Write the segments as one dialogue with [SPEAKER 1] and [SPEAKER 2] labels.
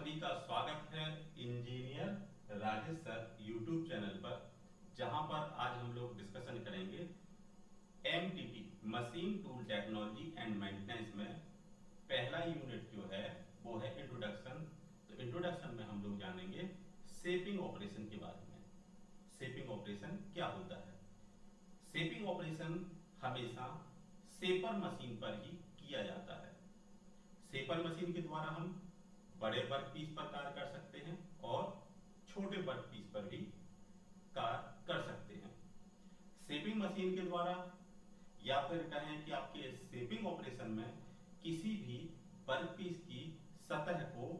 [SPEAKER 1] सभी का स्वागत है engineer Rajesh sir YouTube channel पर, जहां पर आज हम लोग डिस्कशन करेंगे MTT machine tool technology and maintenance में पहला यूनिट जो है वो है इंट्रोडक्शन। तो इंट्रोडक्शन में हम लोग जानेंगे शेपिंग ऑपरेशन के बारे में। शेपिंग ऑपरेशन क्या होता है? शेपिंग ऑपरेशन हमेशा शेपर मशीन पर ही किया जाता है। शेपर मशीन के द्वारा हम बड़े वर्क पीस पर कार्य कर सकते हैं और छोटे वर्क पीस पर भी कार्य कर सकते हैं। शेपिंग मशीन के द्वारा या फिर कहें कि आपके शेपिंग ऑपरेशन में किसी भी वर्क पीस की सतह को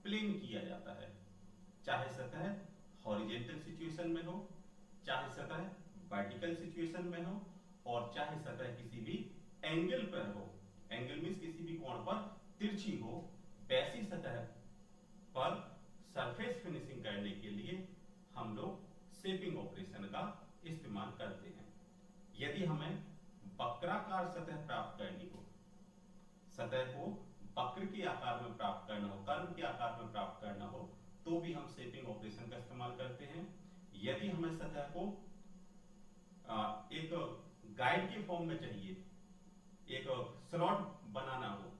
[SPEAKER 1] प्लेन किया जाता है, चाहे सतह हॉरिजेंटल सिचुएशन में हो, चाहे सतह वर्टिकल सिचुएशन में हो, और चाहे सतह किसी भी एंगल पर हो। एंगल मींस किसी भी कोण पर तिरछी हो, वैसी सतह पर सरफेस फिनिशिंग करने के लिए हम लोग शेपिंग ऑपरेशन का इस्तेमाल करते हैं। यदि हमें वक्राकार सतह प्राप्त करनी हो, सतह को वक्र के आकार में प्राप्त करना हो, कर्व के आकार में प्राप्त करना हो, तो भी हम शेपिंग ऑपरेशन का इस्तेमाल करते हैं। यदि हमें सतह को एक गाइड के फॉर्म में चाहिए, एक स्लॉट बनाना हो,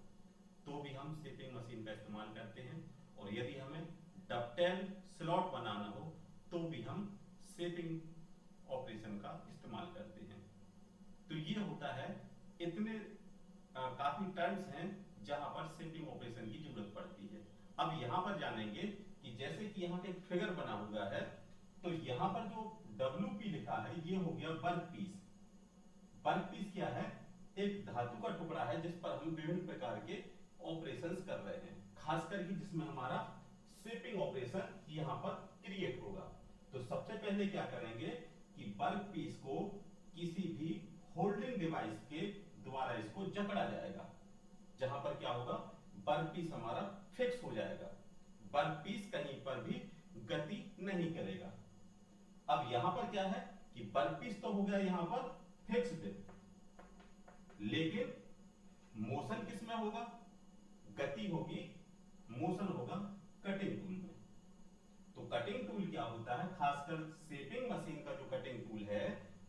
[SPEAKER 1] तो भी हम शेपिंग मशीन का इस्तेमाल करते हैं। और यदि हमें डबटेल स्लॉट बनाना हो, तो भी हम शेपिंग ऑपरेशन का इस्तेमाल करते हैं। तो ये होता है, इतने काफी टर्म्स हैं जहां पर शेपिंग ऑपरेशन की जरूरत पड़ती है। अब यहां पर जानेंगे कि जैसे कि यहाँ पे एक फिगर बना हुआ है, तो यहाँ पर जो WP लिखा है ये हो गया वर्क पीस। वर्क पीस क्या है? एक धातु का टुकड़ा है जिस पर हम विभिन्न प्रकार के ऑपरेशंस कर रहे हैं, खासकर कि जिसमें हमारा शेपिंग ऑपरेशन यहां पर क्रिएट होगा। तो सबसे पहले क्या करेंगे कि वर्क पीस को किसी भी होल्डिंग डिवाइस के द्वारा इसको जकड़ा जाएगा, जहां पर क्या होगा, वर्क पीस हमारा फिक्स हो जाएगा। वर्क पीस कहीं पर भी गति नहीं करेगा। अब यहां पर क्या है कि वर्क पीस तो हो गया यहां पर फिक्स्ड, लेकिन मोशन किस में होगा? गति होगी, मोशन होगा कटिंग टूल में। तो कटिंग टूल क्या होता है? खासकर शेपिंग मशीन का जो कटिंग टूल है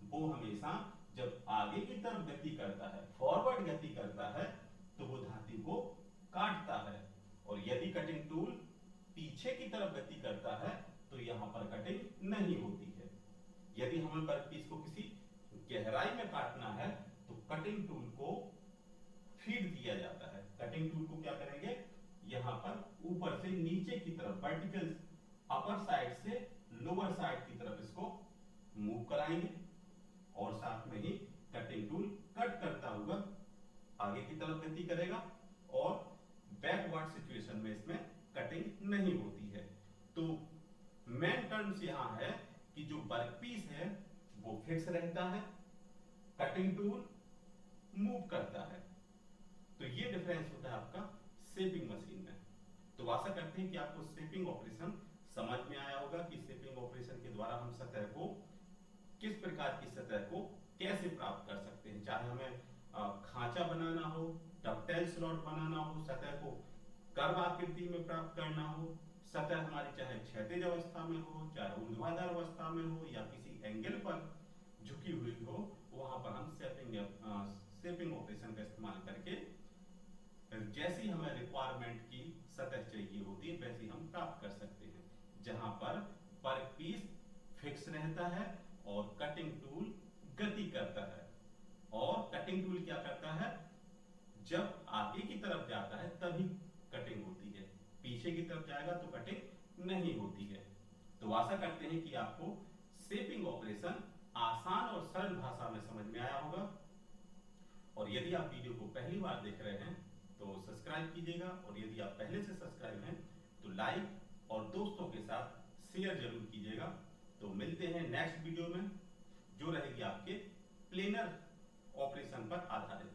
[SPEAKER 1] वो हमेशा जब आगे की तरफ गति करता है, फॉरवर्ड गति करता है, तो वो धातु को काटता है। और यदि कटिंग टूल पीछे की तरफ गति करता है तो यहां पर कटिंग नहीं होती है। यदि हमें वर्कपीस को किसी गहराई में काटना है तो कटिंग टूल को फीड दिया जाता है। कटिंग टूल को क्या करेंगे, यहां पर ऊपर से नीचे की तरफ वर्टिकल अपर साइड से लोअर साइड की तरफ इसको मूव कराएंगे, और साथ में ही कटिंग टूल कट करता हुआ आगे की तरफ गति करेगा, और बैकवर्ड सिचुएशन में इसमें कटिंग नहीं होती है। तो मेन टर्म्स यहां है कि जो वर्कपीस है वो फिक्स रहता है, कटिंग टूल मूव करता है। तो ये डिफरेंस होता है आपका शेपिंग मशीन में। तो आशा करते हैं कि आपको शेपिंग ऑपरेशन समझ में आया होगा कि शेपिंग ऑपरेशन के द्वारा हम सतह को, किस प्रकार की सतह को कैसे प्राप्त कर सकते हैं। चाहे हमें खांचा बनाना हो, डबटेल स्लॉट बनाना हो, सतह को कर्व आकृति में प्राप्त करना हो, सतह हमारी चाहे क्षैतिज अवस्था में हो, चाहे ऊर्ध्वाधर अवस्था में हो, या किसी एंगल पर झुकी हुई हो, वहां पर हम शेपिंग ऑपरेशन का इस्तेमाल करके जैसी हमें रिक्वायरमेंट की सतह चाहिए होती है वैसी हम प्राप्त कर सकते हैं, जहां पर वर्कपीस फिक्स रहता है और कटिंग टूल गति करता है। और कटिंग टूल क्या करता है, जब आगे की तरफ जाता है तभी कटिंग होती है, पीछे की तरफ जाएगा तो कटिंग नहीं होती है। तो आशा करते हैं कि आपको शेपिंग ऑपरेशन आसान और सरल भाषा में समझ में आया होगा। और यदि आप वीडियो को पहली बार देख रहे हैं तो सब्सक्राइब कीजिएगा, और यदि आप पहले से सब्सक्राइब हैं तो लाइक और दोस्तों के साथ शेयर जरूर कीजिएगा। तो मिलते हैं नेक्स्ट वीडियो में, जो रहेगी आपके प्लेनर ऑपरेशन पर आधारित।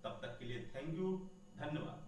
[SPEAKER 1] तब तक के लिए थैंक यू, धन्यवाद।